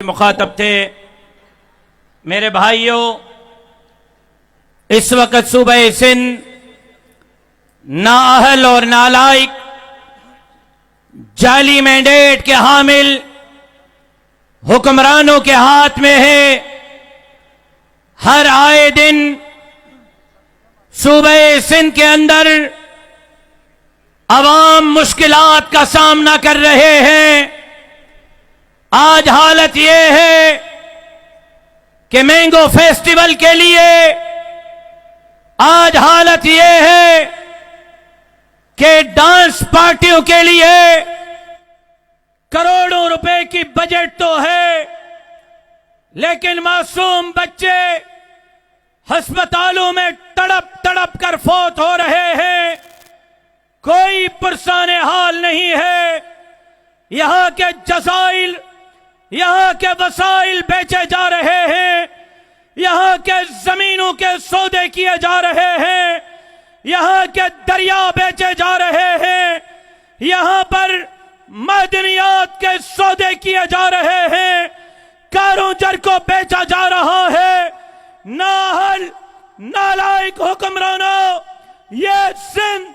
मुखातब थे। मेरे भाइयों, इस वक्त सूबह सिंध नाअहल और नालायक जाली मैंडेट के हामिल हुक्मरानों के हाथ में है। हर आए दिन सूबह सिंध के अंदर अवाम मुश्किलात का सामना कर रहे हैं। आज हालत यह है कि मैंगो फेस्टिवल के लिए आज हालत यह है कि डांस पार्टियों के लिए करोड़ों रुपए की बजट तो है, लेकिन मासूम बच्चे अस्पतालों में तड़प तड़प कर फौत हो रहे हैं। कोई पुरसाने हाल नहीं है। यहां के जसाइल, यहां के वसाइल बेचे जा रहे हैं। यहां के जमीनों के सौदे किए जा रहे हैं। यहां के दरिया बेचे जा रहे हैं। यहां पर मदनियात के सौदे किए जा रहे हैं। कारों जर को बेचा जा रहा है। नाअहल नालायक हुक्मरानों, ये सिंध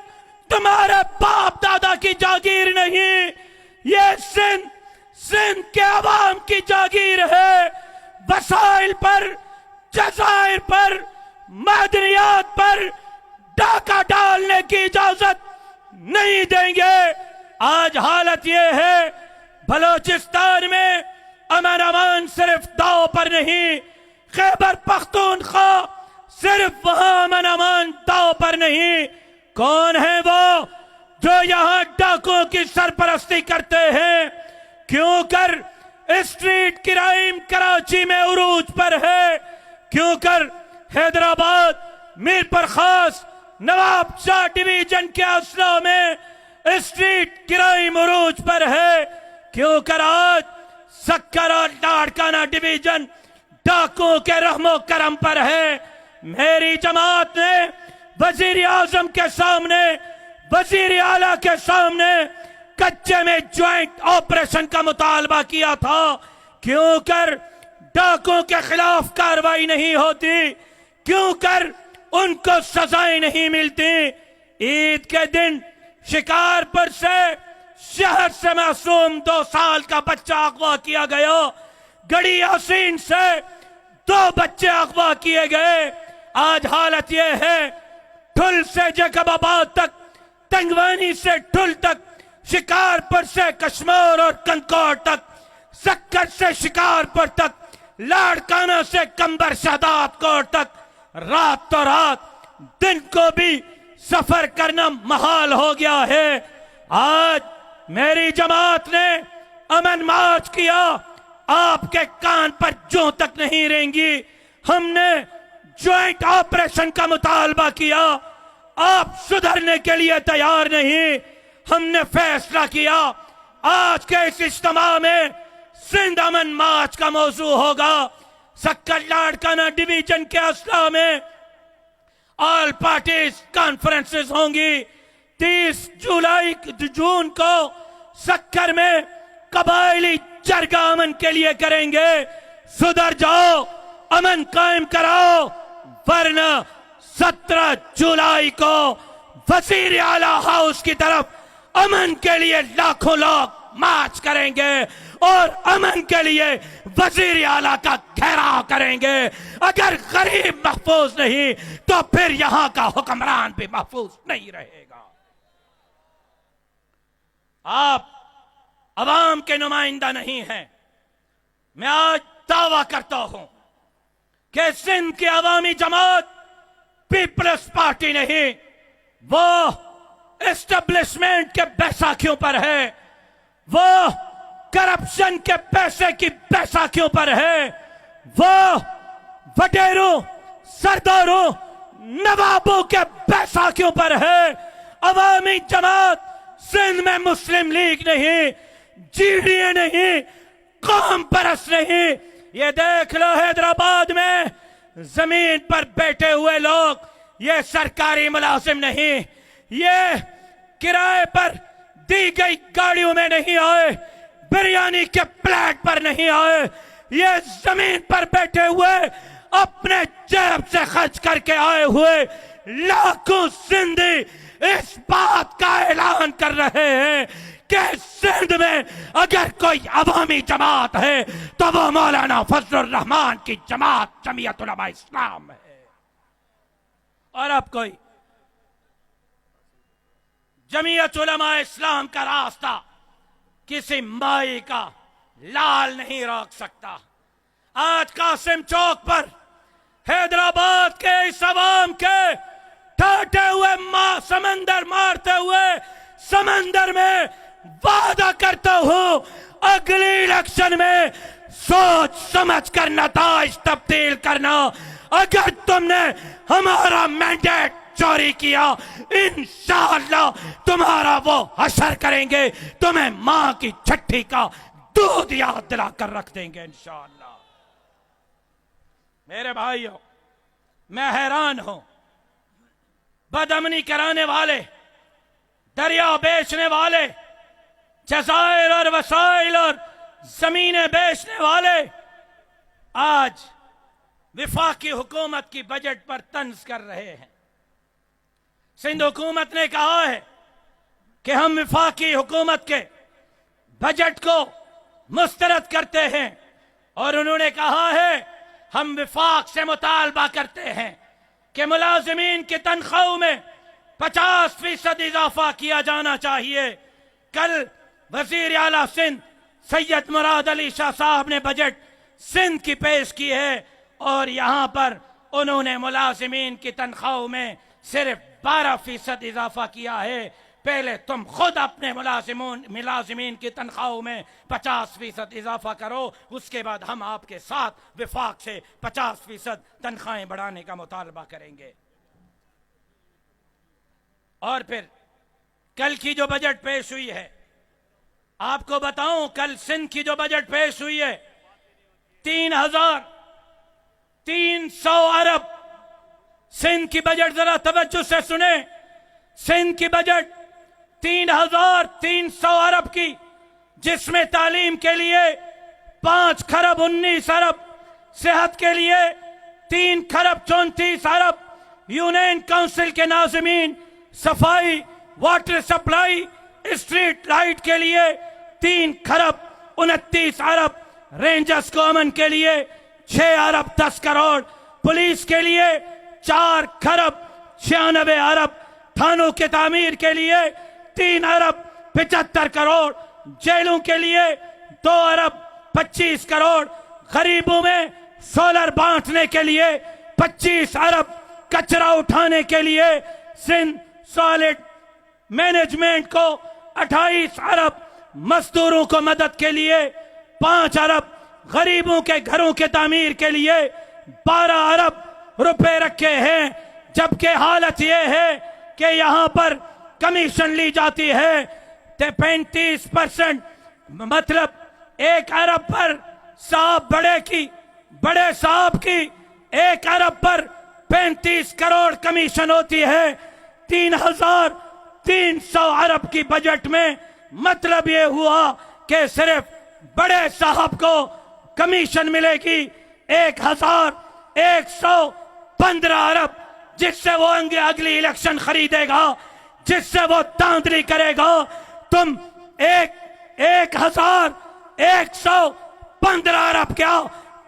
तुम्हारे बाप दादा की जागीर नहीं, ये सिंध के अवाम की जागीर है। वसाइल पर, जज़ाइर पर, मदनियात पर डाका डालने की इजाजत नहीं देंगे। आज हालत यह है, बलोचिस्तान में अमन अमान सिर्फ दाव पर नहीं, खैबर पख्तूनख्वा सिर्फ वहां अमन अमान दाव पर नहीं। कौन है वो जो यहां डाकुओं की सरपरस्ती करते हैं? क्यों कर स्ट्रीट क्राइम कराची में उरूज पर है? क्यों कर हैदराबाद, मीरपुर खास, नवाब शाह डिवीजन के असला में स्ट्रीट क्राइम उरूज पर है? क्यों कर आज सक्कर और लाड़काना डिवीजन डाकुओं के रहमो करम पर है? मेरी जमात ने वजीर आजम के सामने, वजीर आला के सामने कच्चे में ज्वाइंट ऑपरेशन का मुतालबा किया था। क्यों कर डाकुओं के खिलाफ कार्रवाई नहीं होती? क्यों कर उनको सजाएं नहीं मिलती? ईद के दिन शिकारपुर से शहर से मासूम 2 साल का बच्चा अगवा किया गया। गड़ी यासीन से 2 बच्चे अगवा किए गए। आज हालत यह है, ठुल से जैकबाबाद तक, तंगवानी से ठुल तक, शिकारपुर से कश्मीर और कंकोट तक, सक्कर से शिकारपुर तक, लाड़काना से कंबर शहदाद कोट तक, रात तो रात, दिन को भी सफर करना महाल हो गया है। आज मेरी जमात ने अमन मार्च किया, आपके कान पर जूं तक नहीं रेंगी। हमने ज्वाइंट ऑपरेशन का मुतालबा किया, आप सुधरने के लिए तैयार नहीं। हमने फैसला किया आज के इस इज्तिमा में सिंध अमन मार्च का मौजू होगा। सक्कर लाड़काना डिवीजन के असला में ऑल पार्टीज कॉन्फ्रेंसेस होंगी। 30 जून को सक्कर में कबायली जरगा अमन के लिए करेंगे। सुधर जाओ, अमन कायम कराओ, वरना 17 जुलाई को वजीर आला हाउस की तरफ अमन के लिए लाखों लोग मार्च करेंगे और अमन के लिए वजीर आला का घेराव करेंगे। अगर गरीब महफूज नहीं तो फिर यहां का हुक्मरान भी महफूज नहीं रहेगा। आप अवाम के नुमाइंदा नहीं हैं। मैं आज दावा करता हूं कि सिंध की अवामी जमात पीपल्स पार्टी नहीं, वो एस्टेब्लिशमेंट के बैसाखियों पर है, वो करप्शन के पैसे की बैसाखियों पर है, वो वडेरों, सरदारों, नवाबों के बैसाखियों पर है। अवामी जमात सिंध में मुस्लिम लीग नहीं, जीडीए नहीं, कौम परस्त नहीं। ये देख लो, हैदराबाद में जमीन पर बैठे हुए लोग, ये सरकारी मुलाजिम नहीं, ये किराए पर दी गई गाड़ियों में नहीं आए, बिरयानी के प्लेट पर नहीं आए, ये जमीन पर बैठे हुए अपने जेब से खर्च करके आए हुए लाखों सिंधी इस बात का ऐलान कर रहे हैं कि सिंध में अगर कोई अवामी जमात है तो वो मौलाना फजलुर रहमान की जमात जमीयत उलमा इस्लाम है। और अब कोई जमीयत उलमा इस्लाम का रास्ता किसी माई का लाल नहीं रोक सकता। आज कासिम चौक पर हैदराबाद के इस अवाम के ठाटे हुए समंदर मारते हुए समंदर में वादा करता हूं अगली इलेक्शन में सोच समझ कर नताइज तब्दील करना। अगर तुमने हमारा मैंडेट चोरी किया इंशाअल्लाह तुम्हारा वो हशर करेंगे, तुम्हें मां की छठी का दूध याद दिला कर रख देंगे इंशाअल्लाह। मेरे भाइयों, मैं हैरान हूं, बदअमनी कराने वाले, दरिया बेचने वाले, जजायर और वसाइल और जमीनें बेचने वाले आज विफाकी हुकूमत की बजट पर तंज कर रहे हैं। सिंध हुकूमत ने कहा है कि हम विफाकी हुकूमत के बजट को मुस्तरद करते हैं और उन्होंने कहा है हम विफाक से मुतालबा करते हैं कि मुलाजिमीन की तनख्वाहों में 50% इजाफा किया जाना चाहिए। कल वजीर आला सिंध सैयद मुराद अली शाह साहब ने बजट सिंध की पेश की है और यहां पर उन्होंने मुलाजिमीन की तनख्वाहों में सिर्फ 12% इजाफा किया है। पहले तुम खुद अपने मुलाजिमीन की तनख्वाहों में 50% इजाफा करो, उसके बाद हम आपके साथ विफाक से 50% तनख्वाहें बढ़ाने का मुतालबा करेंगे। और फिर कल की जो बजट पेश हुई है, आपको बताऊं कल सिंध की जो बजट पेश हुई है 3,300 अरब। सिंध की बजट जरा तवज्जो से सुने, सिंध की बजट 3,300 अरब की, जिसमें तालीम के लिए 5 खरब 19 अरब, सेहत के लिए 3 खरब 34 अरब, यूनियन काउंसिल के नाज़मीन, सफाई, वाटर सप्लाई, स्ट्रीट लाइट के लिए 3 खरब 29 अरब, रेंजर्स को अमन के लिए 6 अरब 10 करोड़, पुलिस के लिए 4 खरब 96 अरब, थानों के तामीर के लिए 3 अरब 75 करोड़, जेलों के लिए 2 अरब 25 करोड़, गरीबों में सोलर बांटने के लिए 25 अरब, कचरा उठाने के लिए सिंध सॉलिड मैनेजमेंट को 28 अरब, मजदूरों को मदद के लिए 5 अरब, गरीबों के घरों के तामीर के लिए 12 अरब रुपए रखे हैं। जबकि हालत यह है कि यहां पर कमीशन ली जाती है 35%, मतलब 1 अरब पर साहब बड़े साहब की 1 अरब पर 35 करोड़ कमीशन होती है। 3,300 अरब की बजट में मतलब यह हुआ कि सिर्फ बड़े साहब को कमीशन मिलेगी 1,115 अरब, जिससे वो अगली इलेक्शन खरीदेगा, जिससे वो धांधली करेगा। तुम 1,115 अरब क्या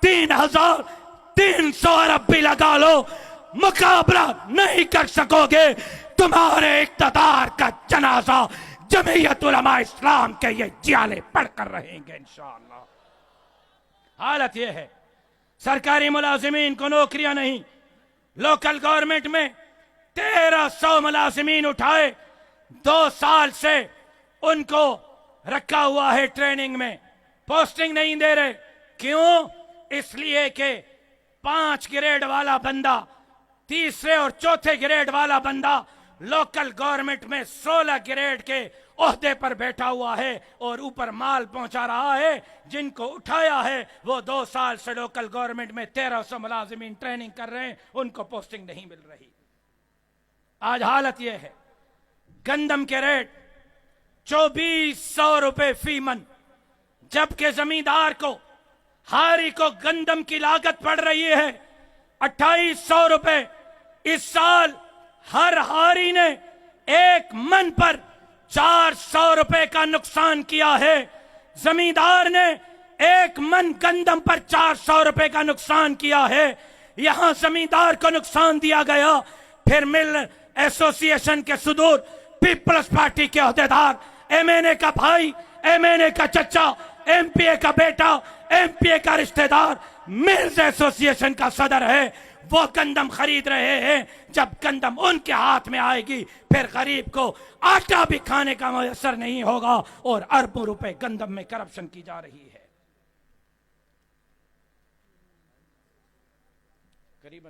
3,300 अरब भी लगा लो, मुकाबला नहीं कर सकोगे। तुम्हारे इक़्तिदार का जनाजा जमीयत उलमा इस्लाम के ये जियाले पढ़कर रहेंगे इंशाअल्लाह। हालत यह है, सरकारी मुलाजिमीन को नौकरियां नहीं, लोकल गवर्नमेंट में 1,300 मुलाजिमीन उठाए, 2 साल से उनको रखा हुआ है ट्रेनिंग में, पोस्टिंग नहीं दे रहे। क्यों? इसलिए कि 5 ग्रेड वाला बंदा, 3रे और 4थे ग्रेड वाला बंदा लोकल गवर्नमेंट में 16 ग्रेड के ओहदे पर बैठा हुआ है और ऊपर माल पहुंचा रहा है। जिनको उठाया है वो 2 साल से लोकल गवर्नमेंट में 1,300 मुलाजिमीन ट्रेनिंग कर रहे हैं, उनको पोस्टिंग नहीं मिल रही। आज हालत यह है, गंदम के रेट 2,400 रुपए फी मन, जबकि जमींदार को हारी को गंदम की लागत पड़ रही है 2800 रुपए। इस साल हर हारी ने एक मन पर 400 रुपए का नुकसान किया है। जमींदार ने एक मन गंदम पर 400 रुपए का नुकसान किया है। यहां जमींदार को नुकसान दिया गया, फिर मिल एसोसिएशन के सुदूर पीपल्स पार्टी के अहदेदार, एमएनए का भाई, एमएनए का चचा, एमपीए का बेटा, एमपीए का रिश्तेदार, मिल्स एसोसिएशन का सदर है, वो गंदम खरीद रहे हैं। जब गंदम उनके हाथ में आएगी फिर गरीब को आटा भी खाने का मयसर नहीं होगा और अरबों रुपए गंदम में करप्शन की जा रही है। करीब